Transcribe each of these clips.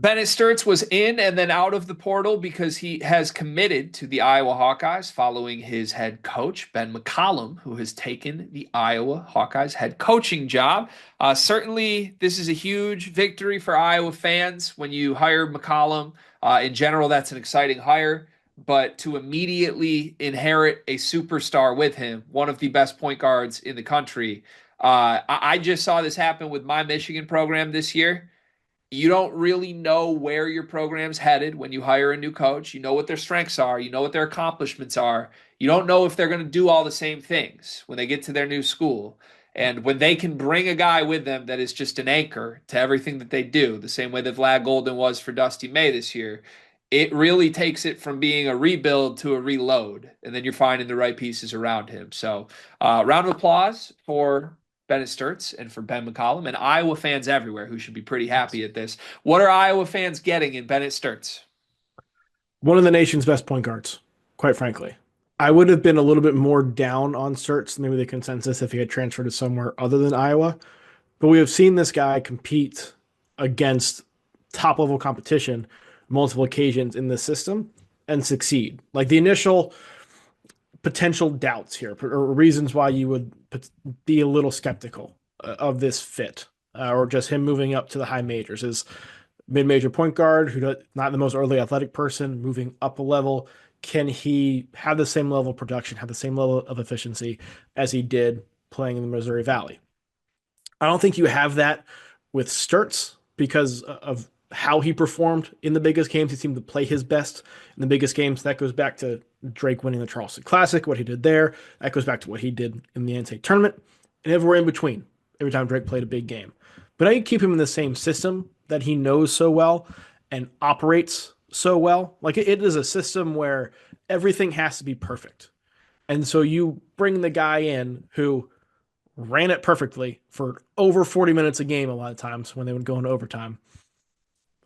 Bennett Stirtz was in and then out of the portal because he has committed to the Iowa Hawkeyes following his head coach, Ben McCollum, who has taken the Iowa Hawkeyes head coaching job. Certainly, this is a huge victory for Iowa fans when you hire McCollum. In general, that's an exciting hire. But to immediately inherit a superstar with him, one of the best point guards in the country, I just saw this happen with my Michigan program this year. You don't really know where your program's headed when you hire a new coach. You know what their strengths are, you know what their accomplishments are. You don't know if they're going to do all the same things when they get to their new school. And when they can bring a guy with them that is just an anchor to everything that they do, the same way that Vlad Golden was for Dusty May this year, it really takes it from being a rebuild to a reload. And then you're finding the right pieces around him. So, round of applause for Bennett Stirtz and for Ben McCollum and Iowa fans everywhere who should be pretty happy at this. What are Iowa fans getting in Bennett Stirtz? One of the nation's best point guards, quite frankly. I would have been a little bit more down on Sturts, maybe the consensus if he had transferred to somewhere other than Iowa. But we have seen this guy compete against top level competition multiple occasions in the system and succeed. Like the initial potential doubts here, or reasons why you would be a little skeptical of this fit, or just him moving up to the high majors, is mid-major point guard who not the most early athletic person moving up a level. Can he have the same level of production, have the same level of efficiency as he did playing in the Missouri Valley? I don't think you have that with Sturts because of how he performed in the biggest games. He seemed to play his best in the biggest games. That goes back to Drake winning the Charleston Classic, what he did there. That goes back to what he did in the NCAA tournament and everywhere in between, every time Drake played a big game. But now you keep him in the same system that he knows so well and operates so well. Like it is a system where everything has to be perfect. And so you bring the guy in who ran it perfectly for over 40 minutes a game a lot of times when they would go into overtime.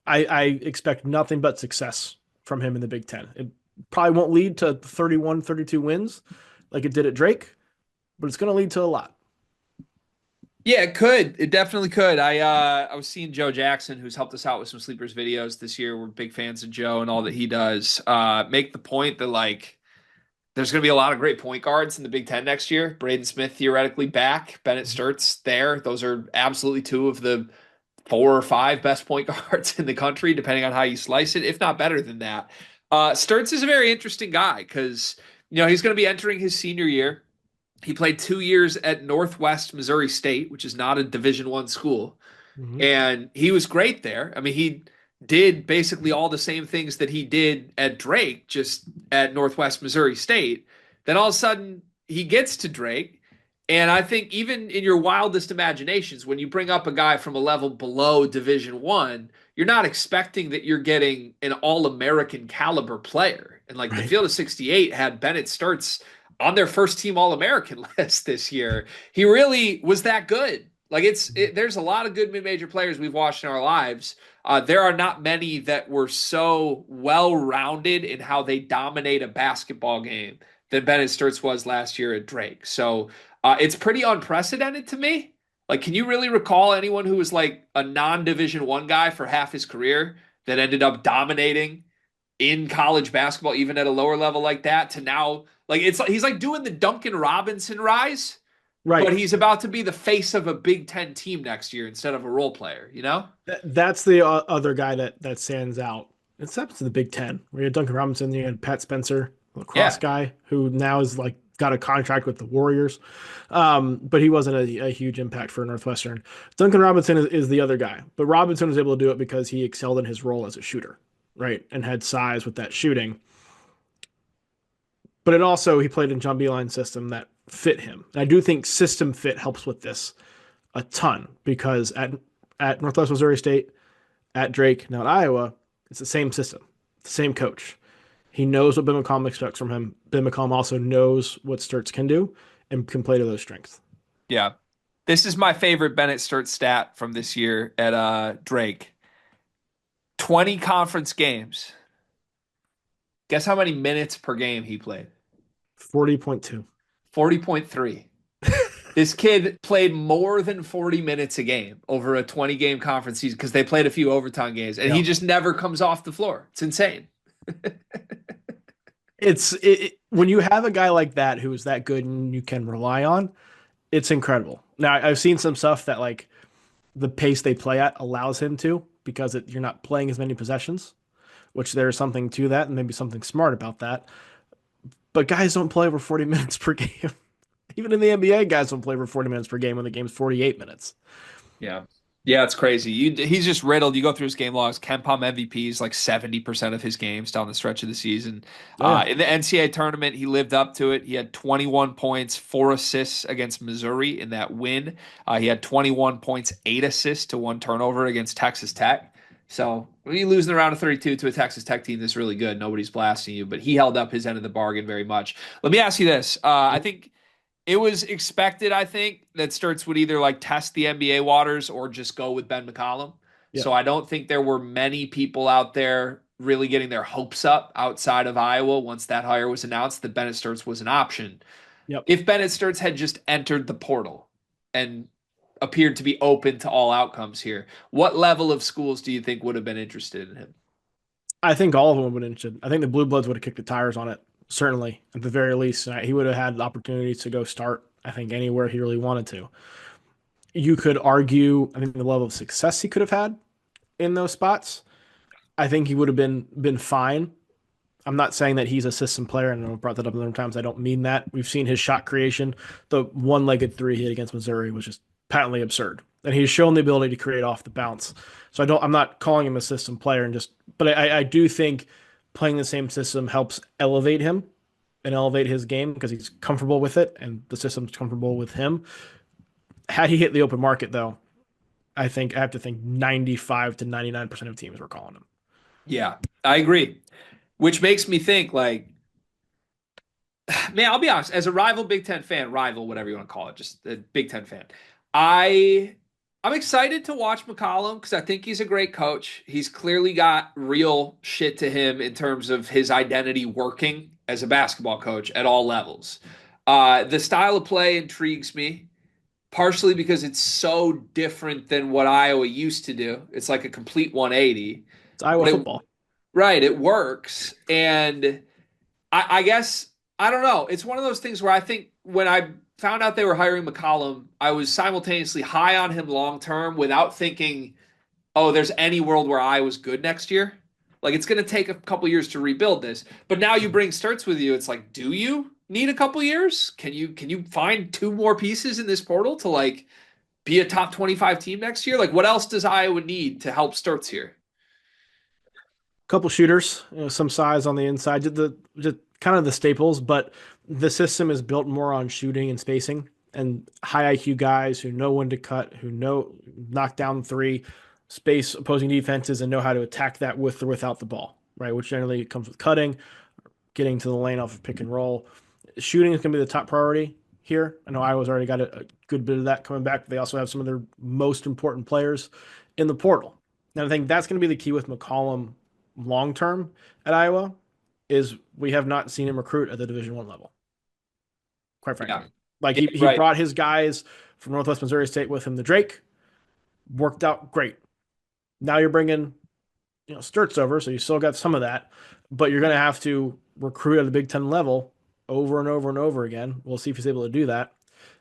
I expect nothing but success from him in the Big Ten. It probably won't lead to 31, 32 wins like it did at Drake, but it's going to lead to a lot. Yeah, it could. It definitely could. I was seeing Joe Jackson, who's helped us out with some sleepers videos this year. We're big fans of Joe and all that he does. Make the point that like there's going to be a lot of great point guards in the Big Ten next year. Braden Smith theoretically back, Bennett Stirtz there. Those are absolutely two of the four or five best point guards in the country, depending on how you slice it, if not better than that. Sturts is a very interesting guy because he's going to be entering his senior year. He played 2 years at Northwest Missouri State, which is not a Division I school, Mm-hmm. and he was great there. I mean, he did basically all the same things that he did at Drake, just at Northwest Missouri State. Then all of a sudden he gets to Drake. And I think even in your wildest imaginations, when you bring up a guy from a level below Division One, you're not expecting that you're getting an all-American caliber player. And like the Right. field of 68 had Bennett Stirtz on their first team All-American list this year. He really was that good. Like there's a lot of good mid-major players we've watched in our lives. There are not many that were so well-rounded in how they dominate a basketball game than Bennett Stirtz was last year at Drake. So it's pretty unprecedented to me. Like, can you really recall anyone who was like a non-Division One guy for half his career that ended up dominating in college basketball, even at a lower level like that? To now, like it's like he's like doing the Duncan Robinson rise, but Right. he's about to be the face of a Big Ten team next year instead of a role player. You know? That's the other guy that stands out. It's up to the Big Ten. We had Duncan Robinson, you had Pat Spencer, lacrosse Yeah. guy, who now is like got a contract with the Warriors. But he wasn't a huge impact for Northwestern. Duncan Robinson is the other guy. But Robinson was able to do it because he excelled in his role as a shooter, right? And had size with that shooting. But it also, he played in John Beilein's system that fit him. And I do think system fit helps with this a ton because at Northwest Missouri State, at Drake, now at Iowa, it's the same system, the same coach. He knows what Ben McCollum expects from him. Ben McCollum also knows what Sturts can do and can play to those strengths. Yeah. This is my favorite Bennett Stirtz stat from this year at Drake. 20 conference games. Guess how many minutes per game he played? 40.2. 40.3. This kid played more than 40 minutes a game over a 20 game conference season because they played a few overtime games and he Yeah. just never comes off the floor. It's insane. When you have a guy like that who is that good and you can rely on, it's incredible. Now I've seen some stuff that like the pace they play at allows him to because you're not playing as many possessions, which there's something to that and maybe something smart about that. But guys don't play over 40 minutes per game. Even in the NBA, guys don't play over 40 minutes per game when the game's 48 minutes. Yeah. Yeah, it's crazy. He's just riddled. You go through his game logs. KenPom MVPs like 70% of his games down the stretch of the season. Oh yeah. In the NCAA tournament, he lived up to it. He had 21 points, 4 assists against Missouri in that win. He had 21 points, 8 assists to 1 turnover against Texas Tech. So when you lose in the round of 32 to a Texas Tech team that's really good, nobody's blasting you, but he held up his end of the bargain very much. Let me ask you this. I think it was expected, I think, that Sturts would either like test the NBA waters or just go with Ben McCollum. Yeah. So I don't think there were many people out there really getting their hopes up outside of Iowa once that hire was announced that Bennett Stirtz was an option. Yep. If Bennett Stirtz had just entered the portal and appeared to be open to all outcomes here, what level of schools do you think would have been interested in him? I think all of them would have been interested. I think the Blue Bloods would have kicked the tires on it, certainly, at the very least. He would have had opportunities to go start, I think, anywhere he really wanted to. You could argue, I think, the level of success he could have had in those spots. I think he would have been fine. I'm not saying that he's a system player, and I've brought that up a number of times. I don't mean that. We've seen his shot creation. The one-legged three he hit against Missouri was just patently absurd, and he's shown the ability to create off the bounce. So I'm not calling him a system player, but I do think playing the same system helps elevate him and elevate his game because he's comfortable with it, and the system's comfortable with him. Had he hit the open market, though, I have to think 95 to 99% of teams were calling him. Yeah, I agree. Which makes me think like, man, I'll be honest, as a rival Big Ten fan, rival, whatever you want to call it, just a Big Ten fan, I I'm excited to watch McCollum because I think he's a great coach. He's clearly got real shit to him in terms of his identity working as a basketball coach at all levels. The style of play intrigues me, partially because it's so different than what Iowa used to do. It's like a complete 180. It's Iowa But it football. right, it works. And I guess I don't know. It's one of those things where I think when I found out they were hiring McCollum, I was simultaneously high on him long term without thinking, oh, there's any world where I was good next year. Like it's going to take a couple years to rebuild this. But now you bring Sturts with you. It's like, do you need a couple years? Can you find two more pieces in this portal to like be a top 25 team next year? Like what else does Iowa need to help Sturts here? Couple shooters, some size on the inside, just kind of the staples, but the system is built more on shooting and spacing and high IQ guys who know when to cut, who know knock down three, space opposing defenses, and know how to attack that with or without the ball, right? Which generally comes with cutting, getting to the lane off of pick and roll. Shooting is going to be the top priority here. I know Iowa's already got a good bit of that coming back, but they also have some of their most important players in the portal. And I think that's going to be the key with McCollum long term at Iowa is we have not seen him recruit at the Division One level, quite Yeah, frankly. Like yeah, he right. brought his guys from Northwest Missouri State with him to Drake, worked out great. Now you're bringing Stirts over, so you still got some of that, but you're going to have to recruit at the Big Ten level over and over and over again. We'll see if he's able to do that.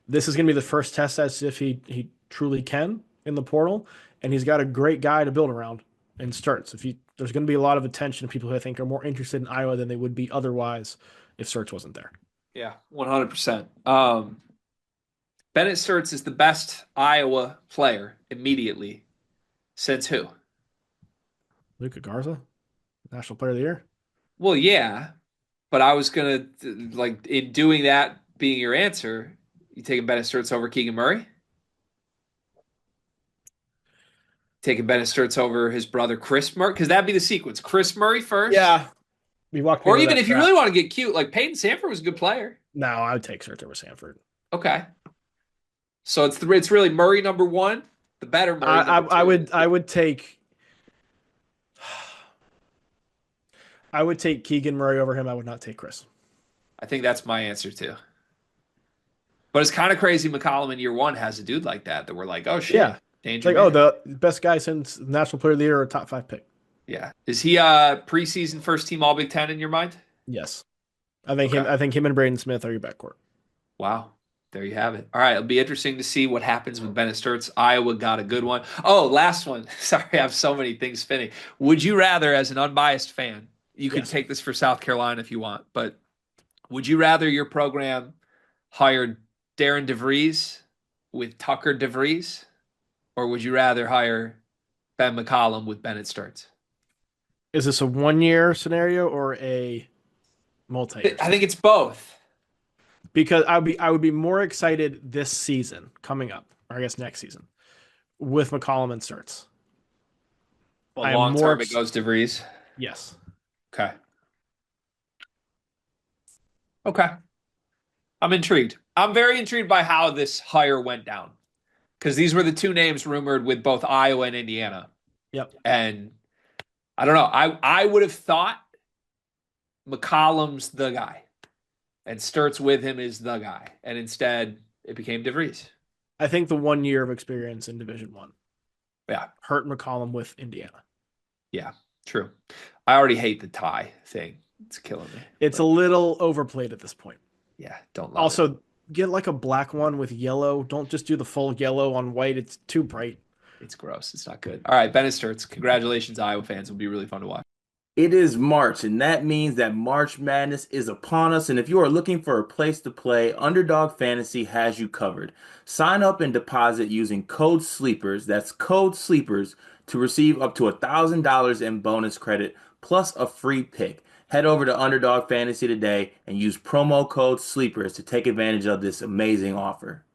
This is going to be the first test as if he truly can in the portal, and he's got a great guy to build around in Stirts. There's going to be a lot of attention to people who I think are more interested in Iowa than they would be otherwise if Stirts wasn't there. Yeah, 100%. Bennett Stirtz is the best Iowa player immediately since who? Luca Garza, National Player of the Year. Well, yeah, but I was gonna like in doing that being your answer, you taking Bennett Stirtz over Keegan Murray? Taking Bennett Stirtz over his brother Chris Murray? Because that'd be the sequence. Chris Murray first, Yeah, we walked me or into even that if you trap. really want to get cute, like Peyton Sanford was a good player. No, I would take Stirts over Sanford. Okay, so it's really Murray number one, the better Murray I, I, number I two. would I would take I would take Keegan Murray over him. I would not take Chris. I think that's my answer too. But it's kind of crazy McCollum in year one has a dude like that we're like, oh shit, Yeah. It's danger like, oh, man. the best guy since National Player of the Year or top five pick. Yeah. Is he a preseason first team All Big Ten in your mind? Yes. I think him Okay. I think him and Braden Smith are your backcourt. Wow. There you have it. All right. It'll be interesting to see what happens with Bennett Stirtz. Iowa got a good one. Oh, last one. Sorry, I have so many things spinning. Would you rather, as an unbiased fan, you could Yes. take this for South Carolina if you want, but would you rather your program hire Darren DeVries with Tucker DeVries, or would you rather hire Ben McCollum with Bennett Stirtz? Is this a 1 year scenario or a multi-year I think scenario? it's both. Because I would be more excited this season coming up, or I guess next season, with McCollum and Sturts. Well, I am long more term, it goes DeVries. yes. Okay. Okay. I'm intrigued. I'm very intrigued by how this hire went down because these were the two names rumored with both Iowa and Indiana. Yep. And I don't know. I would have thought McCollum's the guy and Sturts with him is the guy. And instead, it became DeVries. I think the 1 year of experience in Division One Yeah. hurt McCollum with Indiana. Yeah. True. I already hate the tie thing. It's killing me. It's a little overplayed at this point. Yeah. Don't love it. Also, get like a black one with yellow. Don't just do the full yellow on white. It's too bright. It's gross. It's not good. All right. Bennett Sturts. Congratulations, Iowa fans. It'll be really fun to watch. It is March, and that means that March Madness is upon us. And if you are looking for a place to play, Underdog Fantasy has you covered. Sign up and deposit using code SLEEPERS, that's code SLEEPERS, to receive up to $1,000 in bonus credit plus a free pick. Head over to Underdog Fantasy today and use promo code SLEEPERS to take advantage of this amazing offer.